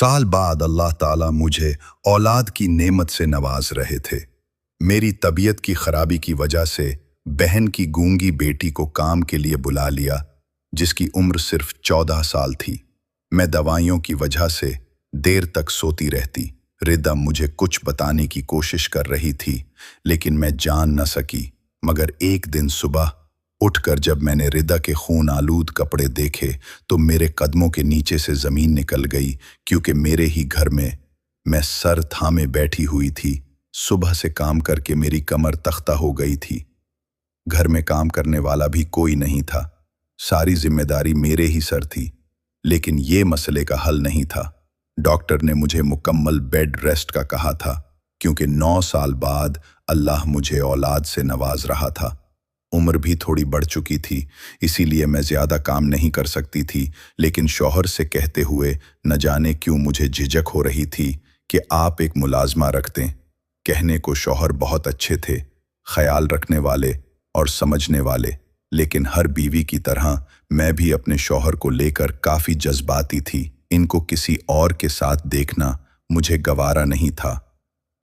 साल बाद अल्लाह ताला मुझे औलाद की नेमत से नवाज रहे थे। मेरी तबीयत की खराबी की वजह से बहन की गूंगी बेटी को काम के लिए बुला लिया, जिसकी उम्र सिर्फ 14 साल थी। मैं दवाइयों की वजह से देर तक सोती रहती। रिदा मुझे कुछ बताने की कोशिश कर रही थी, लेकिन मैं जान न सकी। मगर एक दिन सुबह उठकर जब मैंने रिदा के खून आलूद कपड़े देखे तो मेरे कदमों के नीचे से जमीन निकल गई, क्योंकि मेरे ही घर में मैं सर थामे बैठी हुई थी। सुबह से काम करके मेरी कमर तख्ता हो गई थी। घर में काम करने वाला भी कोई नहीं था। सारी जिम्मेदारी मेरे ही सर थी। लेकिन ये मसले का हल नहीं था। डॉक्टर ने मुझे मुकम्मल बेड रेस्ट का कहा था, क्योंकि 9 साल बाद अल्लाह मुझे औलाद से नवाज रहा था। उम्र भी थोड़ी बढ़ चुकी थी, इसीलिए मैं ज़्यादा काम नहीं कर सकती थी। लेकिन शौहर से कहते हुए न जाने क्यों मुझे झिझक हो रही थी कि आप एक मुलाजमा रख दें। कहने को शौहर बहुत अच्छे थे, ख्याल रखने वाले और समझने वाले, लेकिन हर बीवी की तरह मैं भी अपने शौहर को लेकर काफ़ी जज्बाती थी। इनको किसी और के साथ देखना मुझे गवारा नहीं था।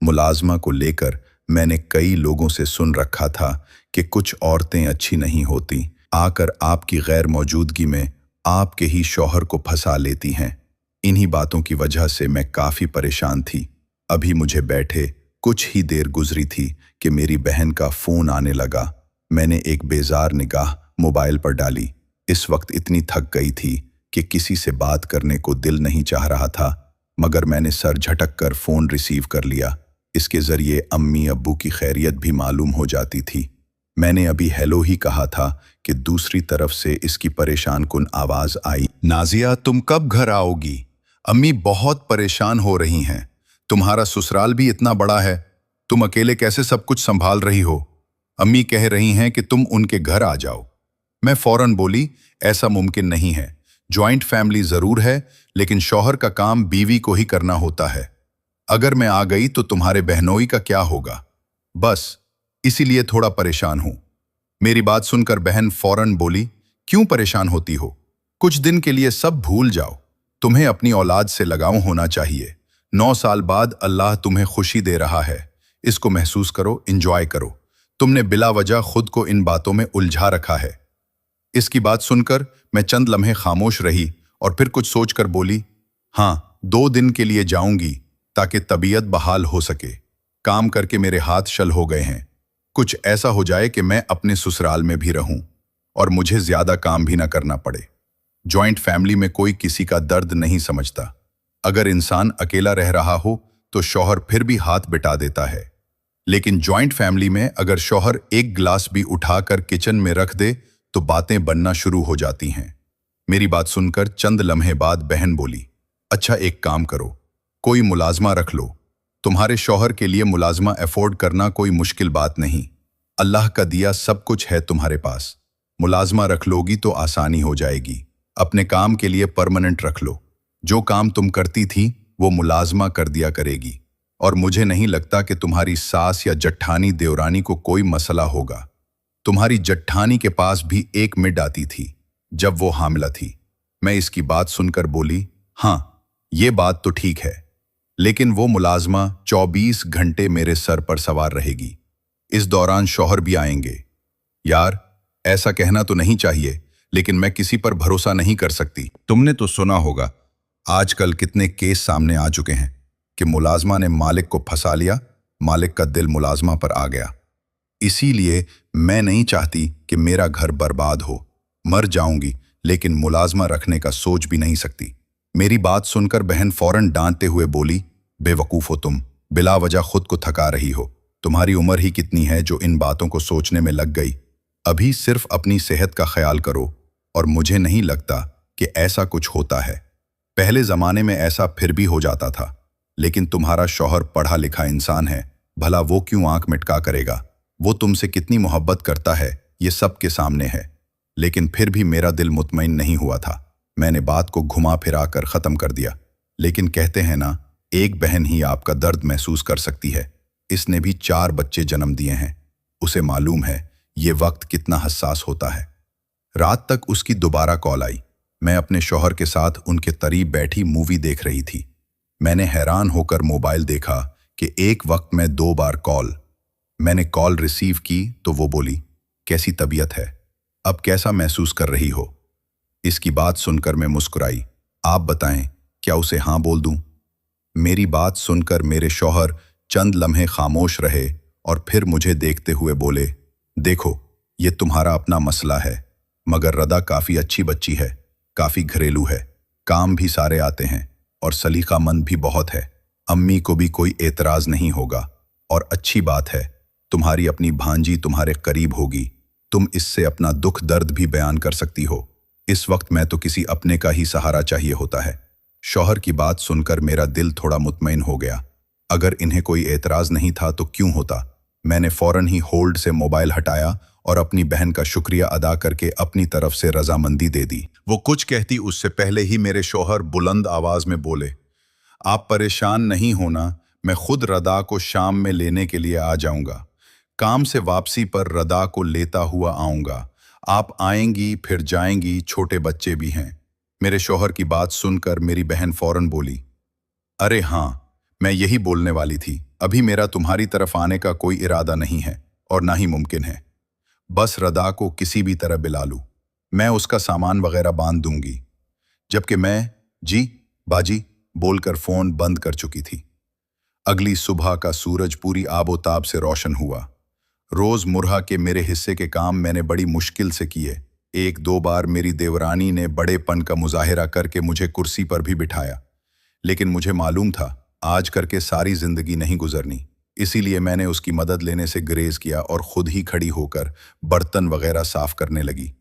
मुलाजमा को लेकर मैंने कई लोगों से सुन रखा था कि कुछ औरतें अच्छी नहीं होती, आकर आपकी गैर मौजूदगी में आपके ही शौहर को फंसा लेती हैं। इन्हीं बातों की वजह से मैं काफ़ी परेशान थी। अभी मुझे बैठे कुछ ही देर गुजरी थी कि मेरी बहन का फ़ोन आने लगा। मैंने एक बेजार निगाह मोबाइल पर डाली। इस वक्त इतनी थक गई थी कि किसी से बात करने को दिल नहीं चाह रहा था, मगर मैंने सर झटक कर फ़ोन रिसीव कर लिया। इसके ज़रिए अम्मी अब्बू की खैरियत भी मालूम हो जाती थी। मैंने अभी हेलो ही कहा था कि दूसरी तरफ से इसकी परेशान कुन आवाज़ आई, नाजिया तुम कब घर आओगी? अम्मी बहुत परेशान हो रही हैं। तुम्हारा ससुराल भी इतना बड़ा है, तुम अकेले कैसे सब कुछ संभाल रही हो? अम्मी कह रही हैं कि तुम उनके घर आ जाओ। मैं फौरन बोली, ऐसा मुमकिन नहीं है। जॉइंट फैमिली ज़रूर है, लेकिन शौहर का काम बीवी को ही करना होता है। अगर मैं आ गई तो तुम्हारे बहनोई का क्या होगा? बस इसीलिए थोड़ा परेशान हूं। मेरी बात सुनकर बहन फौरन बोली, क्यों परेशान होती हो? कुछ दिन के लिए सब भूल जाओ। तुम्हें अपनी औलाद से लगाव होना चाहिए। 9 साल बाद अल्लाह तुम्हें खुशी दे रहा है। इसको महसूस करो, एंजॉय करो। तुमने बिला वजह खुद को इन बातों में उलझा रखा है। इसकी बात सुनकर मैं चंद लम्हे खामोश रही और फिर कुछ सोचकर बोली, हाँ 2 दिन के लिए जाऊंगी ताकि तबीयत बहाल हो सके। काम करके मेरे हाथ शल हो गए हैं। कुछ ऐसा हो जाए कि मैं अपने ससुराल में भी रहूं और मुझे ज्यादा काम भी ना करना पड़े। जॉइंट फैमिली में कोई किसी का दर्द नहीं समझता। अगर इंसान अकेला रह रहा हो तो शौहर फिर भी हाथ बिठा देता है, लेकिन जॉइंट फैमिली में अगर शौहर एक गिलास भी उठाकर किचन में रख दे तो बातें बनना शुरू हो जाती हैं। मेरी बात सुनकर चंद लम्हे बाद बहन बोली, अच्छा एक काम करो, कोई मुलाजमा रख लो। तुम्हारे शौहर के लिए मुलाजमा अफोर्ड करना कोई मुश्किल बात नहीं। अल्लाह का दिया सब कुछ है तुम्हारे पास। मुलाजमा रख लोगी तो आसानी हो जाएगी। अपने काम के लिए परमानेंट रख लो। जो काम तुम करती थी वो मुलाजमा कर दिया करेगी। और मुझे नहीं लगता कि तुम्हारी सास या जट्ठानी देवरानी को कोई मसला होगा। तुम्हारी जट्ठानी के पास भी एक मिड आती थी जब वो हामिला थी। मैं इसकी बात सुनकर बोली, हाँ ये बात तो ठीक है, लेकिन वो मुलाजमा 24 घंटे मेरे सर पर सवार रहेगी। इस दौरान शौहर भी आएंगे। यार ऐसा कहना तो नहीं चाहिए, लेकिन मैं किसी पर भरोसा नहीं कर सकती। तुमने तो सुना होगा आजकल कितने केस सामने आ चुके हैं कि मुलाजमा ने मालिक को फंसा लिया, मालिक का दिल मुलाजमा पर आ गया। इसीलिए मैं नहीं चाहती कि मेरा घर बर्बाद हो। मर जाऊंगी, लेकिन मुलाजमा रखने का सोच भी नहीं सकती। मेरी बात सुनकर बहन फौरन डांटते हुए बोली, बेवकूफ़ हो तुम, बिला वजह खुद को थका रही हो। तुम्हारी उम्र ही कितनी है जो इन बातों को सोचने में लग गई। अभी सिर्फ अपनी सेहत का ख्याल करो। और मुझे नहीं लगता कि ऐसा कुछ होता है। पहले ज़माने में ऐसा फिर भी हो जाता था, लेकिन तुम्हारा शौहर पढ़ा लिखा इंसान है, भला वो क्यों आंख मिटका करेगा? वो तुमसे कितनी मोहब्बत करता है ये सब के सामने है। लेकिन फिर भी मेरा दिल मुतमईन नहीं हुआ था। मैंने बात को घुमा फिरा कर ख़त्म कर दिया। लेकिन कहते हैं ना, एक बहन ही आपका दर्द महसूस कर सकती है। इसने भी 4 बच्चे जन्म दिए हैं। उसे मालूम है ये वक्त कितना हसास होता है। रात तक उसकी दोबारा कॉल आई। मैं अपने शौहर के साथ उनके करीब बैठी मूवी देख रही थी। मैंने हैरान होकर मोबाइल देखा कि एक वक्त में 2 बार कॉल। मैंने कॉल रिसीव की तो वो बोली, कैसी तबीयत है, अब कैसा महसूस कर रही हो? इसकी बात सुनकर मैं मुस्कुराई। आप बताएं, क्या उसे हाँ बोल दूं? मेरी बात सुनकर मेरे शौहर चंद लम्हे खामोश रहे और फिर मुझे देखते हुए बोले, देखो, ये तुम्हारा अपना मसला है, मगर रदा काफ़ी अच्छी बच्ची है, काफ़ी घरेलू है, काम भी सारे आते हैं और सलीकामंद भी बहुत है। अम्मी को भी कोई एतराज़ नहीं होगा। और अच्छी बात है, तुम्हारी अपनी भांजी तुम्हारे करीब होगी, तुम इससे अपना दुख दर्द भी बयान कर सकती हो। इस वक्त मैं तो किसी अपने का ही सहारा चाहिए होता है। शौहर की बात सुनकर मेरा दिल थोड़ा मुतमईन हो गया। अगर इन्हें कोई एतराज़ नहीं था तो क्यों होता। मैंने फौरन ही होल्ड से मोबाइल हटाया और अपनी बहन का शुक्रिया अदा करके अपनी तरफ से रजामंदी दे दी। वो कुछ कहती उससे पहले ही मेरे शौहर बुलंद आवाज में बोले, आप परेशान नहीं होना, मैं खुद रदा को शाम में लेने के लिए आ जाऊंगा। काम से वापसी पर रदा को लेता हुआ आऊंगा। आप आएंगी फिर जाएंगी, छोटे बच्चे भी हैं। मेरे शौहर की बात सुनकर मेरी बहन फौरन बोली, अरे हाँ, मैं यही बोलने वाली थी। अभी मेरा तुम्हारी तरफ आने का कोई इरादा नहीं है और ना ही मुमकिन है। बस रदा को किसी भी तरह बिला लूं, मैं उसका सामान वगैरह बांध दूंगी। जबकि मैं जी बाजी बोलकर फोन बंद कर चुकी थी। अगली सुबह का सूरज पूरी आबोताब से रोशन हुआ। रोज मुरहा के मेरे हिस्से के काम मैंने बड़ी मुश्किल से किए। 1-2 बार मेरी देवरानी ने बड़ेपन का मुजाहिरा करके मुझे कुर्सी पर भी बिठाया, लेकिन मुझे मालूम था आज करके सारी जिंदगी नहीं गुजरनी। इसीलिए मैंने उसकी मदद लेने से गुरेज किया और खुद ही खड़ी होकर बर्तन वगैरह साफ करने लगी।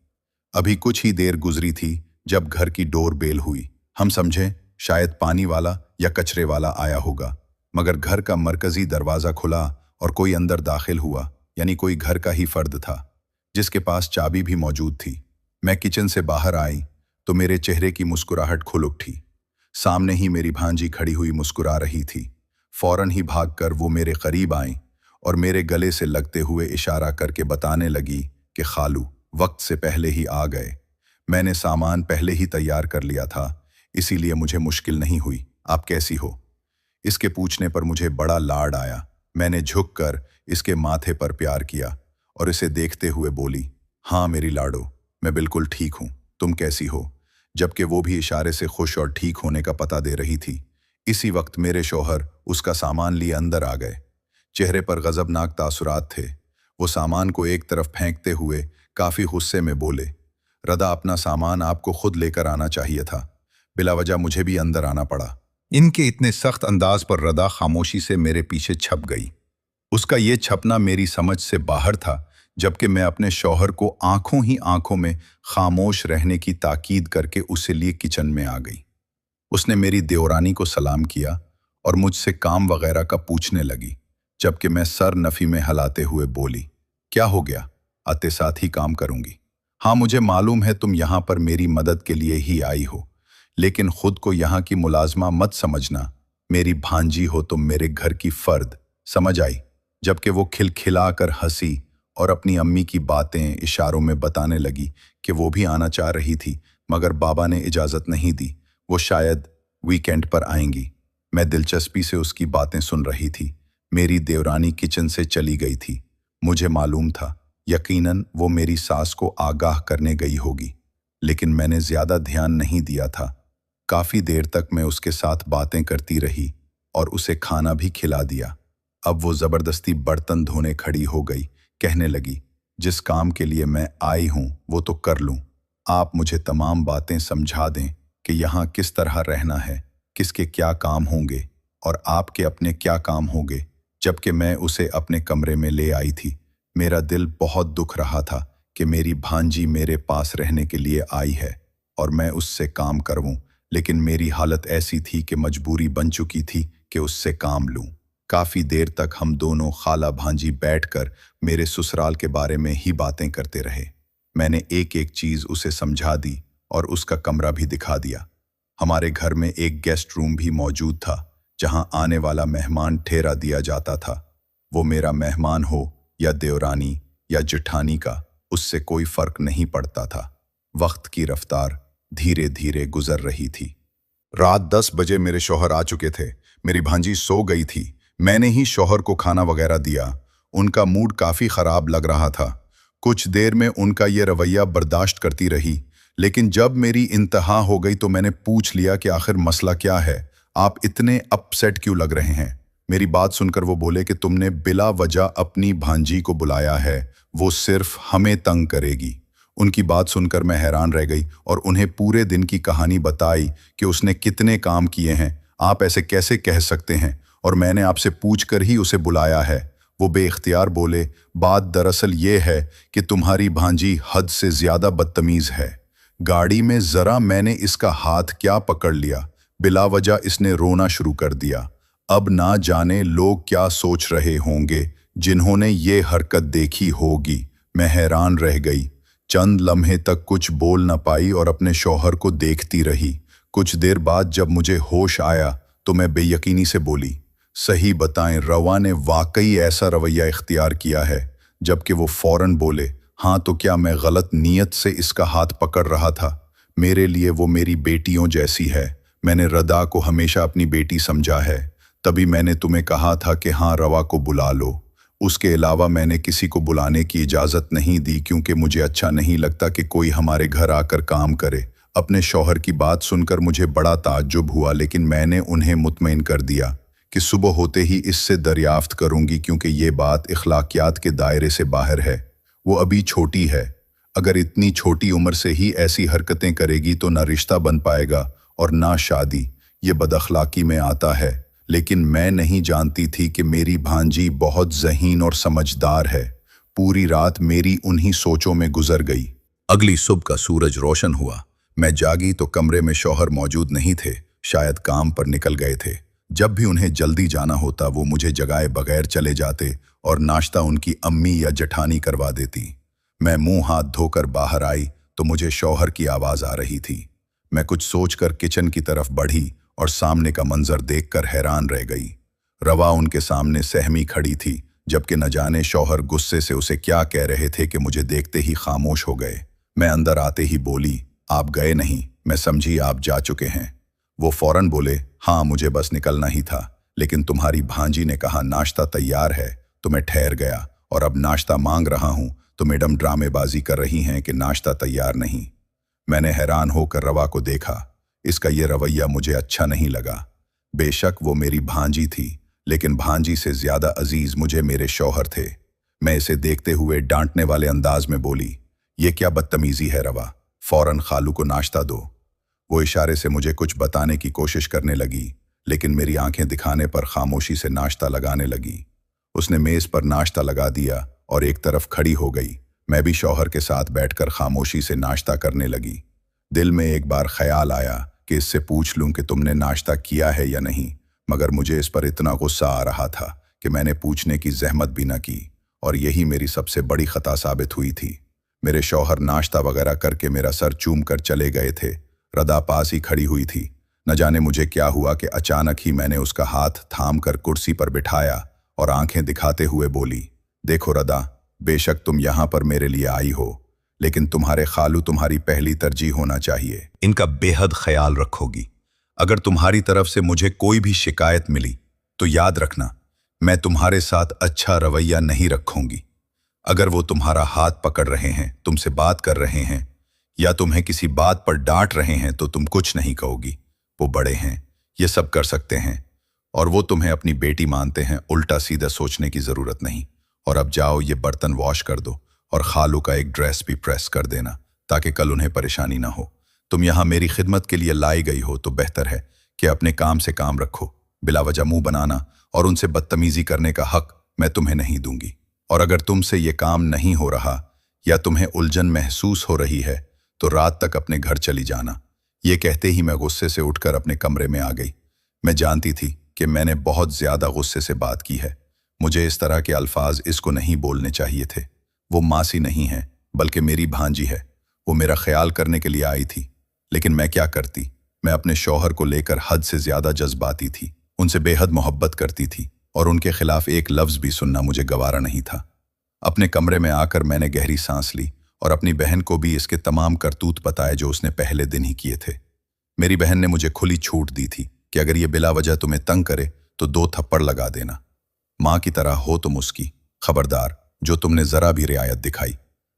अभी कुछ ही देर गुजरी थी जब घर की डोर बेल हुई। हम समझे शायद पानी वाला या कचरे वाला आया होगा, मगर घर का मरकजी दरवाज़ा खुला और कोई अंदर दाखिल हुआ, यानी कोई घर का ही फर्द था जिसके पास चाबी भी मौजूद थी। मैं किचन से बाहर आई तो मेरे चेहरे की मुस्कुराहट खुल उठी। सामने ही मेरी भांजी खड़ी हुई मुस्कुरा रही थी। फौरन ही भागकर वो मेरे करीब आई और मेरे गले से लगते हुए इशारा करके बताने लगी कि खालू वक्त से पहले ही आ गए। मैंने सामान पहले ही तैयार कर लिया था, इसीलिए मुझे मुश्किल नहीं हुई। आप कैसी हो? इसके पूछने पर मुझे बड़ा लाड आया। मैंने झुककर इसके माथे पर प्यार किया और इसे देखते हुए बोली, हाँ मेरी लाडो, मैं बिल्कुल ठीक हूँ, तुम कैसी हो? जबकि वो भी इशारे से खुश और ठीक होने का पता दे रही थी। इसी वक्त मेरे शौहर उसका सामान लिए अंदर आ गए। चेहरे पर गजबनाक तासुरात थे। वो सामान को एक तरफ फेंकते हुए काफी गुस्से में बोले, रदा अपना सामान आपको खुद लेकर आना चाहिए था, बिला वजह मुझे भी अंदर आना पड़ा। इनके इतने सख्त अंदाज पर रदा खामोशी से मेरे पीछे छप गई। उसका ये छपना मेरी समझ से बाहर था, जबकि मैं अपने शौहर को आंखों ही आंखों में खामोश रहने की ताकीद करके उसे लिए किचन में आ गई। उसने मेरी देवरानी को सलाम किया और मुझसे काम वगैरह का पूछने लगी, जबकि मैं सर नफी में हिलाते हुए बोली, क्या हो गया, आते साथ ही काम करूंगी। हाँ मुझे मालूम है तुम यहाँ पर मेरी मदद के लिए ही आई हो, लेकिन खुद को यहाँ की मुलाजमा मत समझना। मेरी भांजी हो तुम, मेरे घर की फर्द, समझ आई? जबकि वो खिलखिलाकर हंसी और अपनी अम्मी की बातें इशारों में बताने लगी कि वो भी आना चाह रही थी, मगर बाबा ने इजाज़त नहीं दी, वो शायद वीकेंड पर आएंगी। मैं दिलचस्पी से उसकी बातें सुन रही थी। मेरी देवरानी किचन से चली गई थी। मुझे मालूम था यकीनन वो मेरी सास को आगाह करने गई होगी, लेकिन मैंने ज़्यादा ध्यान नहीं दिया था। काफ़ी देर तक मैं उसके साथ बातें करती रही और उसे खाना भी खिला दिया। अब वो ज़बरदस्ती बर्तन धोने खड़ी हो गई। कहने लगी, जिस काम के लिए मैं आई हूँ वो तो कर लूँ, आप मुझे तमाम बातें समझा दें कि यहाँ किस तरह रहना है, किसके क्या काम होंगे और आपके अपने क्या काम होंगे। जबकि मैं उसे अपने कमरे में ले आई थी, मेरा दिल बहुत दुख रहा था कि मेरी भांजी मेरे पास रहने के लिए आई है और मैं उससे काम करवाऊं, लेकिन मेरी हालत ऐसी थी कि मजबूरी बन चुकी थी कि उससे काम लूं। काफ़ी देर तक हम दोनों खाला भांजी बैठकर मेरे ससुराल के बारे में ही बातें करते रहे। मैंने एक एक चीज़ उसे समझा दी और उसका कमरा भी दिखा दिया। हमारे घर में एक गेस्ट रूम भी मौजूद था जहां आने वाला मेहमान ठहरा दिया जाता था। वो मेरा मेहमान हो या देवरानी या जेठानी का, उससे कोई फर्क नहीं पड़ता था। वक्त की रफ्तार धीरे धीरे गुजर रही थी। रात 10 बजे मेरे शौहर आ चुके थे। मेरी भांजी सो गई थी। मैंने ही शौहर को खाना वगैरह दिया। उनका मूड काफ़ी ख़राब लग रहा था। कुछ देर में उनका ये रवैया बर्दाश्त करती रही, लेकिन जब मेरी इंतहा हो गई तो मैंने पूछ लिया कि आखिर मसला क्या है, आप इतने अपसेट क्यों लग रहे हैं। मेरी बात सुनकर वो बोले कि तुमने बिला वजह अपनी भांजी को बुलाया है, वो सिर्फ हमें तंग करेगी। उनकी बात सुनकर मैं हैरान रह गई और उन्हें पूरे दिन की कहानी बताई कि उसने कितने काम किए हैं। आप ऐसे कैसे कह सकते हैं, और मैंने आपसे पूछकर ही उसे बुलाया है। वो बेइख्तियार बोले, बात दरअसल ये है कि तुम्हारी भांजी हद से ज़्यादा बदतमीज़ है। गाड़ी में ज़रा मैंने इसका हाथ क्या पकड़ लिया, बिला वजह इसने रोना शुरू कर दिया। अब ना जाने लोग क्या सोच रहे होंगे जिन्होंने ये हरकत देखी होगी। मैं हैरान रह गई। चंद लम्हे तक कुछ बोल न पाई और अपने शौहर को देखती रही। कुछ देर बाद जब मुझे होश आया तो मैं बेयकीनी से बोली, सही बताएं, रवा ने वाकई ऐसा रवैया इख्तियार किया है? जबकि वो फौरन बोले, हाँ, तो क्या मैं गलत नीयत से इसका हाथ पकड़ रहा था? मेरे लिए वो मेरी बेटियों जैसी है। मैंने रदा को हमेशा अपनी बेटी समझा है। तभी मैंने तुम्हें कहा था कि हाँ, रवा को बुला लो। उसके अलावा मैंने किसी को बुलाने की इजाज़त नहीं दी, क्योंकि मुझे अच्छा नहीं लगता कि कोई हमारे घर आकर काम करे। अपने शौहर की बात सुनकर मुझे बड़ा ताज्जुब हुआ, लेकिन मैंने उन्हें मुतमईन कर दिया कि सुबह होते ही इससे दरियाफ्त करूंगी, क्योंकि ये बात इखलाकियात के दायरे से बाहर है। वो अभी छोटी है। अगर इतनी छोटी उम्र से ही ऐसी हरकतें करेगी तो ना रिश्ता बन पाएगा और ना शादी। ये बदअखलाकी में आता है। लेकिन मैं नहीं जानती थी कि मेरी भांजी बहुत ज़हीन और समझदार है। पूरी रात मेरी उन्हीं सोचों में गुजर गई। अगली सुबह का सूरज रोशन हुआ। मैं जागी तो कमरे में शौहर मौजूद नहीं थे, शायद काम पर निकल गए थे। जब भी उन्हें जल्दी जाना होता वो मुझे जगाए बगैर चले जाते और नाश्ता उनकी अम्मी या जठानी करवा देती। मैं मुंह हाथ धोकर बाहर आई तो मुझे शौहर की आवाज़ आ रही थी। मैं कुछ सोचकर किचन की तरफ बढ़ी और सामने का मंजर देखकर हैरान रह गई। रवा उनके सामने सहमी खड़ी थी, जबकि न जाने शौहर गुस्से से उसे क्या कह रहे थे कि मुझे देखते ही खामोश हो गए। मैं अंदर आते ही बोली, आप गए नहीं? मैं समझी आप जा चुके हैं। वो फौरन बोले, हाँ, मुझे बस निकलना ही था, लेकिन तुम्हारी भांजी ने कहा नाश्ता तैयार है तो मैं ठहर गया, और अब नाश्ता मांग रहा हूँ तो मैडम ड्रामेबाजी कर रही हैं कि नाश्ता तैयार नहीं। मैंने हैरान होकर रवा को देखा। इसका ये रवैया मुझे अच्छा नहीं लगा। बेशक वो मेरी भांजी थी, लेकिन भांजी से ज़्यादा अजीज मुझे मेरे शौहर थे। मैं इसे देखते हुए डांटने वाले अंदाज में बोली, ये क्या बदतमीज़ी है रवा, फ़ौरन खालू को नाश्ता दो। वो इशारे से मुझे कुछ बताने की कोशिश करने लगी, लेकिन मेरी आंखें दिखाने पर खामोशी से नाश्ता लगाने लगी। उसने मेज़ पर नाश्ता लगा दिया और एक तरफ खड़ी हो गई। मैं भी शौहर के साथ बैठकर खामोशी से नाश्ता करने लगी। दिल में एक बार ख्याल आया कि इससे पूछ लूं कि तुमने नाश्ता किया है या नहीं, मगर मुझे इस पर इतना गुस्सा आ रहा था कि मैंने पूछने की जहमत भी न की, और यही मेरी सबसे बड़ी खता साबित हुई थी। मेरे शौहर नाश्ता वगैरह करके मेरा सर चूम कर चले गए थे। रदा पास ही खड़ी हुई थी। न जाने मुझे क्या हुआ कि अचानक ही मैंने उसका हाथ थाम कर कुर्सी पर बिठाया और आंखें दिखाते हुए बोली, देखो रदा, बेशक तुम यहाँ पर मेरे लिए आई हो, लेकिन तुम्हारे खालू तुम्हारी पहली तरजीह होना चाहिए। इनका बेहद ख्याल रखोगी। अगर तुम्हारी तरफ से मुझे कोई भी शिकायत मिली तो याद रखना, मैं तुम्हारे साथ अच्छा रवैया नहीं रखूंगी। अगर वो तुम्हारा हाथ पकड़ रहे हैं, तुमसे बात कर रहे हैं या तुम्हें किसी बात पर डांट रहे हैं तो तुम कुछ नहीं कहोगी। वो बड़े हैं, ये सब कर सकते हैं, और वो तुम्हें अपनी बेटी मानते हैं। उल्टा सीधा सोचने की ज़रूरत नहीं। और अब जाओ, ये बर्तन वॉश कर दो और खालू का एक ड्रेस भी प्रेस कर देना, ताकि कल उन्हें परेशानी ना हो। तुम यहाँ मेरी खिदमत के लिए लाई गई हो तो बेहतर है कि अपने काम से काम रखो। बिला वजह मुंह बनाना और उनसे बदतमीजी करने का हक मैं तुम्हें नहीं दूंगी। और अगर तुमसे ये काम नहीं हो रहा या तुम्हें उलझन महसूस हो रही है तो रात तक अपने घर चली जाना। ये कहते ही मैं गुस्से से उठकर अपने कमरे में आ गई। मैं जानती थी कि मैंने बहुत ज़्यादा गुस्से से बात की है। मुझे इस तरह के अल्फाज इसको नहीं बोलने चाहिए थे। वो मासी नहीं है, बल्कि मेरी भांजी है। वो मेरा ख्याल करने के लिए आई थी, लेकिन मैं क्या करती। मैं अपने शौहर को लेकर हद से ज़्यादा जज्बाती थी, उनसे बेहद मोहब्बत करती थी, और उनके खिलाफ एक लफ्ज़ भी सुनना मुझे गवारा नहीं था। अपने कमरे में आकर मैंने गहरी सांस ली और अपनी बहन को भी इसके तमाम करतूत बताए जो उसने पहले दिन ही किए थे। मेरी बहन ने मुझे खुली छूट दी थी कि अगर ये बिला वजह तुम्हें तंग करे तो 2 थप्पड़ लगा देना। माँ की तरह हो तुम उसकी, खबरदार जो तुमने जरा भी रियायत दिखाई।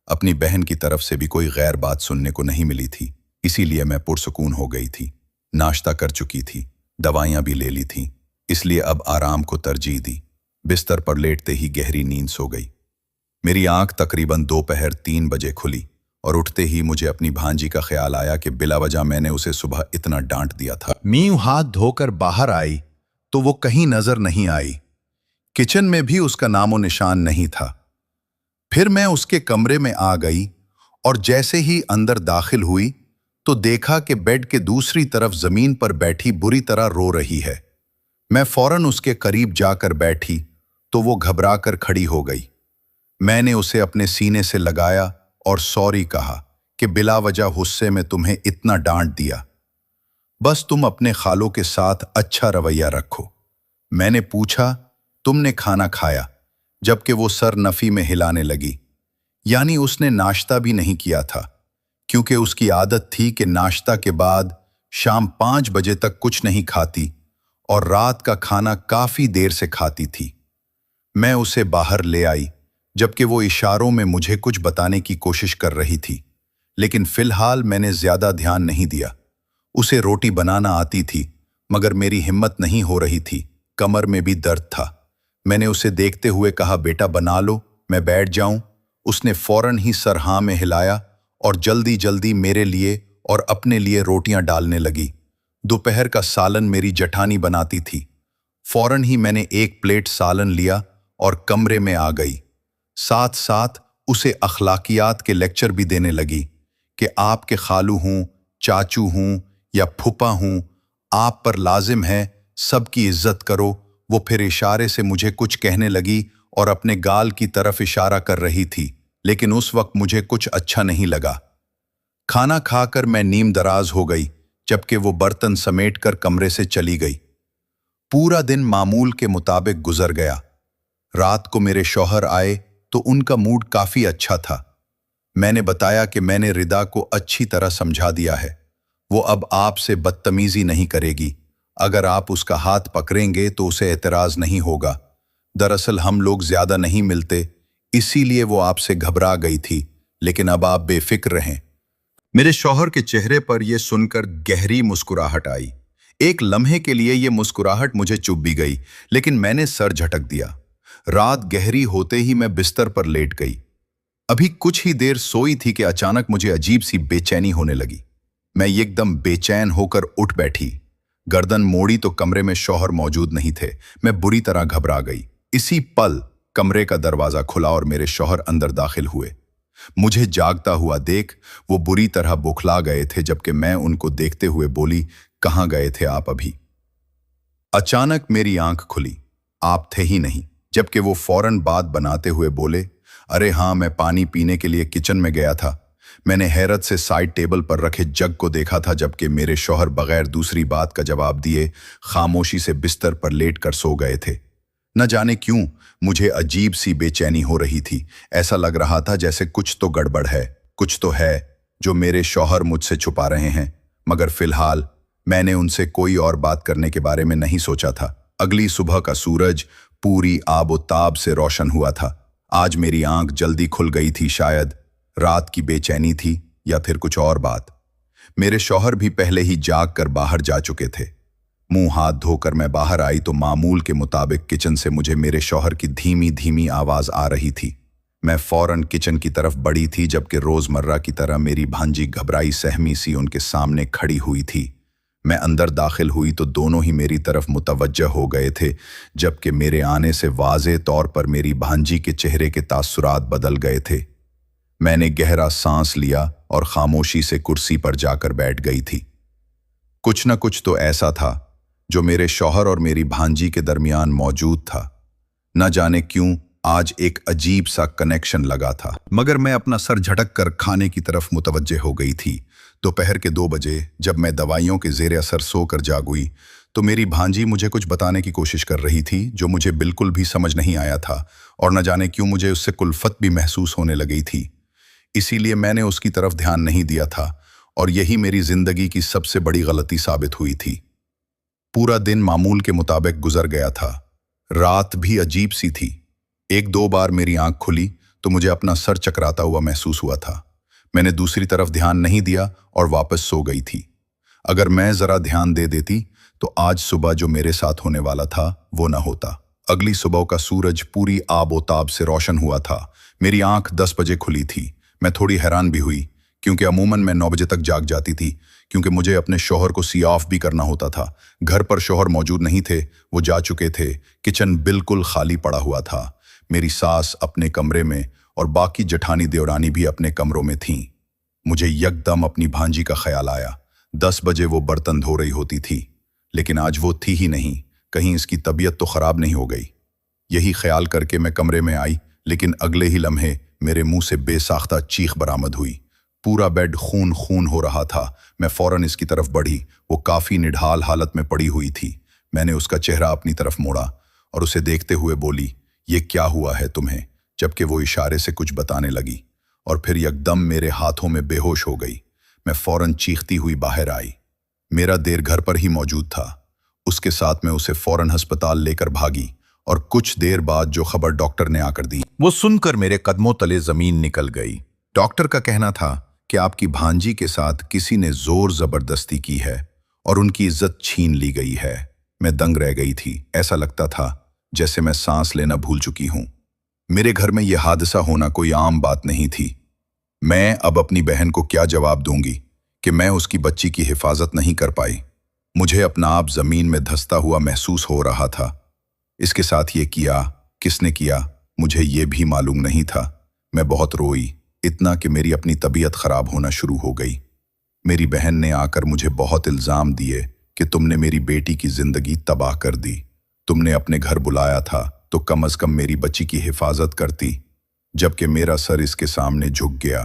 अपनी बहन की तरफ से भी कोई गैर बात सुनने को नहीं मिली थी, इसीलिए मैं पुरसुकून हो गई थी। नाश्ता कर चुकी थी, दवाइयाँ भी ले ली थीं, इसलिए अब आराम को तरजीह दी। बिस्तर पर लेटते ही गहरी नींद सो गई। मेरी आंख तकरीबन दोपहर 3 बजे खुली और उठते ही मुझे अपनी भांजी का ख्याल आया कि बिला वजह मैंने उसे सुबह इतना डांट दिया था। मीं हाथ धोकर बाहर आई तो वो कहीं नजर नहीं आई। किचन में भी उसका नामो निशान नहीं था। फिर मैं उसके कमरे में आ गई और जैसे ही अंदर दाखिल हुई तो देखा कि बेड के दूसरी तरफ जमीन पर बैठी बुरी तरह रो रही है। मैं फौरन उसके करीब जाकर बैठी तो वो घबराकर खड़ी हो गई। मैंने उसे अपने सीने से लगाया और सॉरी कहा कि बिला वजह गुस्से में तुम्हें इतना डांट दिया। बस तुम अपने खालों के साथ अच्छा रवैया रखो। मैंने पूछा, तुमने खाना खाया? जबकि वो सर नफी में हिलाने लगी। यानी उसने नाश्ता भी नहीं किया था, क्योंकि उसकी आदत थी कि नाश्ता के बाद शाम 5 बजे तक कुछ नहीं खाती और रात का खाना काफी देर से खाती थी। मैं उसे बाहर ले आई, जबकि वो इशारों में मुझे कुछ बताने की कोशिश कर रही थी, लेकिन फिलहाल मैंने ज्यादा ध्यान नहीं दिया। उसे रोटी बनाना आती थी, मगर मेरी हिम्मत नहीं हो रही थी, कमर में भी दर्द था। मैंने उसे देखते हुए कहा, बेटा बना लो, मैं बैठ जाऊं। उसने फौरन ही सर हाँ में हिलाया और जल्दी जल्दी मेरे लिए और अपने लिए रोटियां डालने लगी। दोपहर का सालन मेरी जठानी बनाती थी। फौरन ही मैंने 1 प्लेट सालन लिया और कमरे में आ गई। साथ साथ उसे अखलाकियात के लेक्चर भी देने लगी कि आपके खालू हूं, चाचू हूं या फूफा हूं, आप पर लाजिम है सबकी इज्जत करो। वो फिर इशारे से मुझे कुछ कहने लगी और अपने गाल की तरफ इशारा कर रही थी, लेकिन उस वक्त मुझे कुछ अच्छा नहीं लगा। खाना खाकर मैं नीम दराज हो गई, जबकि वो बर्तन समेटकर कमरे से चली गई। पूरा दिन मामूल के मुताबिक गुजर गया। रात को मेरे शौहर आए तो उनका मूड काफी अच्छा था। मैंने बताया कि मैंने रिदा को अच्छी तरह समझा दिया है, वो अब आपसे बदतमीजी नहीं करेगी। अगर आप उसका हाथ पकड़ेंगे तो उसे एतराज नहीं होगा। दरअसल हम लोग ज्यादा नहीं मिलते, इसीलिए वो आपसे घबरा गई थी, लेकिन अब आप बेफिक्र रहें। मेरे शौहर के चेहरे पर यह सुनकर गहरी मुस्कुराहट आई। एक लम्हे के लिए यह मुस्कुराहट मुझे चुभ भी गई, लेकिन मैंने सर झटक दिया। रात गहरी होते ही मैं बिस्तर पर लेट गई। अभी कुछ ही देर सोई थी कि अचानक मुझे अजीब सी बेचैनी होने लगी। मैं एकदम बेचैन होकर उठ बैठी। गर्दन मोड़ी तो कमरे में शौहर मौजूद नहीं थे। मैं बुरी तरह घबरा गई। इसी पल कमरे का दरवाजा खुला और मेरे शौहर अंदर दाखिल हुए। मुझे जागता हुआ देख वो बुरी तरह बौखला गए थे, जबकि मैं उनको देखते हुए बोली, कहाँ गए थे आप अभी? अचानक मेरी आंख खुली, आप थे ही नहीं, जबकि वो फौरन बात बनाते हुए बोले, अरे हाँ, मैं पानी पीने के लिए किचन में गया था। मैंने हैरत से साइड टेबल पर रखे जग को देखा था, जबकि मेरे शौहर बगैर दूसरी बात का जवाब दिए खामोशी से बिस्तर पर लेटकर सो गए थे। न जाने क्यों मुझे अजीब सी बेचैनी हो रही थी। ऐसा लग रहा था जैसे कुछ तो गड़बड़ है, कुछ तो है जो मेरे शौहर मुझसे छुपा रहे हैं। मगर फिलहाल मैंने उनसे कोई और बात करने के बारे में नहीं सोचा था। अगली सुबह का सूरज पूरी आबोताब से रोशन हुआ था। आज मेरी आंख जल्दी खुल गई थी। शायद रात की बेचैनी थी या फिर कुछ और बात। मेरे शौहर भी पहले ही जाग कर बाहर जा चुके थे। मुंह हाथ धोकर मैं बाहर आई तो मामूल के मुताबिक किचन से मुझे मेरे शौहर की धीमी धीमी आवाज आ रही थी। मैं फौरन किचन की तरफ बढ़ी थी, जबकि रोजमर्रा की तरह मेरी भांजी घबराई सहमी सी उनके सामने खड़ी हुई थी। मैं अंदर दाखिल हुई तो दोनों ही मेरी तरफ मुतवज्जह हो गए थे, जबकि मेरे आने से वाज़े तौर पर मेरी भांजी के चेहरे के तासुरात बदल गए थे। मैंने गहरा सांस लिया और खामोशी से कुर्सी पर जाकर बैठ गई थी। कुछ न कुछ तो ऐसा था जो मेरे शौहर और मेरी भांजी के दरमियान मौजूद था। न जाने क्यों आज एक अजीब सा कनेक्शन लगा था। मगर मैं अपना सर झटक कर खाने की तरफ मुतवज्जह हो गई थी। दोपहर के 2 बजे जब मैं दवाइयों के ज़ेरे असर सोकर जाग हुई तो मेरी भांजी मुझे कुछ बताने की कोशिश कर रही थी जो मुझे बिल्कुल भी समझ नहीं आया था, और न जाने क्यों मुझे उससे कुल्फत भी महसूस होने लगी थी। इसीलिए मैंने उसकी तरफ ध्यान नहीं दिया था और यही मेरी जिंदगी की सबसे बड़ी गलती साबित हुई थी। पूरा दिन मामूल के मुताबिक गुजर गया था। रात भी अजीब सी थी। एक दो बार मेरी आंख खुली तो मुझे अपना सर चकराता हुआ महसूस हुआ था। मैंने दूसरी तरफ ध्यान नहीं दिया और वापस सो गई थी। अगर मैं जरा ध्यान दे देती तो आज सुबह जो मेरे साथ होने वाला था वो न होता। अगली सुबह का सूरज पूरी आबोताब से रोशन हुआ था। मेरी आंख 10 बजे खुली थी। मैं थोड़ी हैरान भी हुई क्योंकि अमूमन मैं 9 बजे तक जाग जाती थी, क्योंकि मुझे अपने शौहर को सी ऑफ भी करना होता था। घर पर शौहर मौजूद नहीं थे, वो जा चुके थे। किचन बिल्कुल खाली पड़ा हुआ था। मेरी सास अपने कमरे में और बाकी जठानी देवरानी भी अपने कमरों में थीं। मुझे यकदम अपनी भांजी का ख्याल आया। 10 बजे वो बर्तन धो रही होती थी, लेकिन आज वो थी ही नहीं। कहीं इसकी तबीयत तो खराब नहीं हो गई। यही ख्याल करके मैं कमरे में आई, लेकिन अगले ही लम्हे मेरे मुंह से बेसाख्ता चीख बरामद हुई। पूरा बेड खून खून हो रहा था। मैं फौरन इसकी तरफ बढ़ी। वो काफी निढाल हालत में पड़ी हुई थी। मैंने उसका चेहरा अपनी तरफ मोड़ा और उसे देखते हुए बोली, ये क्या हुआ है तुम्हें? जबकि वो इशारे से कुछ बताने लगी और फिर यकदम मेरे हाथों में बेहोश हो गई। मैं फौरन चीखती हुई बाहर आई। मेरा देर घर पर ही मौजूद था। उसके साथ मैं उसे फौरन अस्पताल लेकर भागी और कुछ देर बाद जो खबर डॉक्टर ने आकर दी वो सुनकर मेरे कदमों तले जमीन निकल गई। डॉक्टर का कहना था कि आपकी भांजी के साथ किसी ने जोर जबरदस्ती की है और उनकी इज्जत छीन ली गई है। मैं दंग रह गई थी। ऐसा लगता था जैसे मैं सांस लेना भूल चुकी हूं। मेरे घर में यह हादसा होना कोई आम बात नहीं थी। मैं अब अपनी बहन को क्या जवाब दूंगी कि मैं उसकी बच्ची की हिफाजत नहीं कर पाई। मुझे अपना आप जमीन में धंसता हुआ महसूस हो रहा था। इसके साथ ये किया, किसने किया, मुझे ये भी मालूम नहीं था। मैं बहुत रोई, इतना कि मेरी अपनी तबीयत खराब होना शुरू हो गई। मेरी बहन ने आकर मुझे बहुत इल्जाम दिए कि तुमने मेरी बेटी की जिंदगी तबाह कर दी। तुमने अपने घर बुलाया था तो कम से कम मेरी बच्ची की हिफाजत करती, जबकि मेरा सर इसके सामने झुक गया।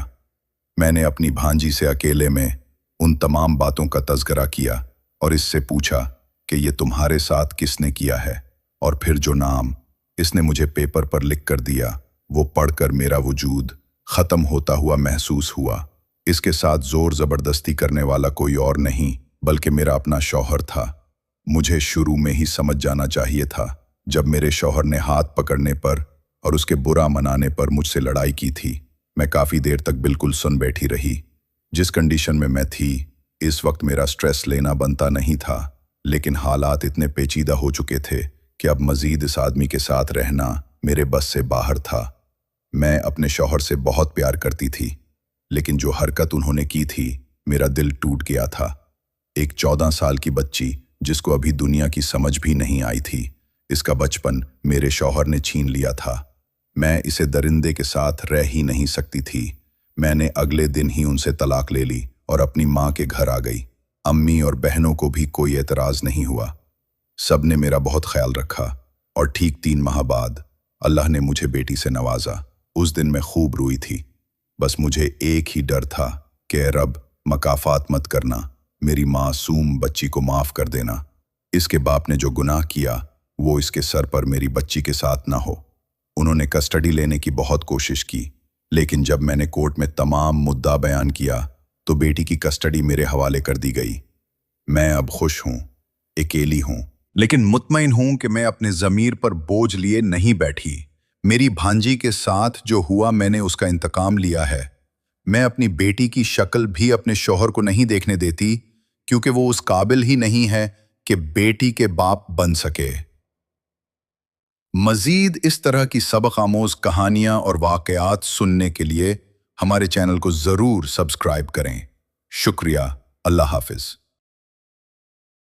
मैंने अपनी भांजी से अकेले में उन तमाम बातों का तज़किरा किया और इससे पूछा कि ये तुम्हारे साथ किसने किया है, और फिर जो नाम इसने मुझे पेपर पर लिख कर दिया वो पढ़कर मेरा वजूद खत्म होता हुआ महसूस हुआ। इसके साथ जोर जबरदस्ती करने वाला कोई और नहीं बल्कि मेरा अपना शौहर था। मुझे शुरू में ही समझ जाना चाहिए था, जब मेरे शौहर ने हाथ पकड़ने पर और उसके बुरा मनाने पर मुझसे लड़ाई की थी। मैं काफी देर तक बिल्कुल सुन बैठी रही। जिस कंडीशन में मैं थी इस वक्त मेरा स्ट्रेस लेना बनता नहीं था, लेकिन हालात इतने पेचीदा हो चुके थे कि अब मजीद इस आदमी के साथ रहना मेरे बस से बाहर था। मैं अपने शौहर से बहुत प्यार करती थी, लेकिन जो हरकत उन्होंने की थी मेरा दिल टूट गया था। एक 14 साल की बच्ची जिसको अभी दुनिया की समझ भी नहीं आई थी, इसका बचपन मेरे शौहर ने छीन लिया था। मैं इसे दरिंदे के साथ रह ही नहीं सकती थी। मैंने अगले दिन ही उनसे तलाक ले ली और अपनी माँ के घर आ गई। अम्मी और बहनों को भी कोई एतराज नहीं हुआ। सब ने मेरा बहुत ख्याल रखा और ठीक 3 माह बाद अल्लाह ने मुझे बेटी से नवाजा। उस दिन मैं खूब रोई थी। बस मुझे एक ही डर था कि रब मकाफात मत करना, मेरी मासूम बच्ची को माफ कर देना। इसके बाप ने जो गुनाह किया वो इसके सर पर मेरी बच्ची के साथ ना हो। उन्होंने कस्टडी लेने की बहुत कोशिश की, लेकिन जब मैंने कोर्ट में तमाम मुद्दा बयान किया तो बेटी की कस्टडी मेरे हवाले कर दी गई। मैं अब खुश हूँ, अकेली हूँ, लेकिन मुतमईन हूँ कि मैं अपने ज़मीर पर बोझ लिए नहीं बैठी। मेरी भांजी के साथ जो हुआ मैंने उसका इंतकाम लिया है। मैं अपनी बेटी की शक्ल भी अपने शौहर को नहीं देखने देती, क्योंकि वो उस काबिल ही नहीं है कि बेटी के बाप बन सके। मजीद इस तरह की सबक आमोज कहानियां और वाकयात सुनने के लिए हमारे चैनल को ज़रूर सब्सक्राइब करें। शुक्रिया। अल्लाह हाफिज।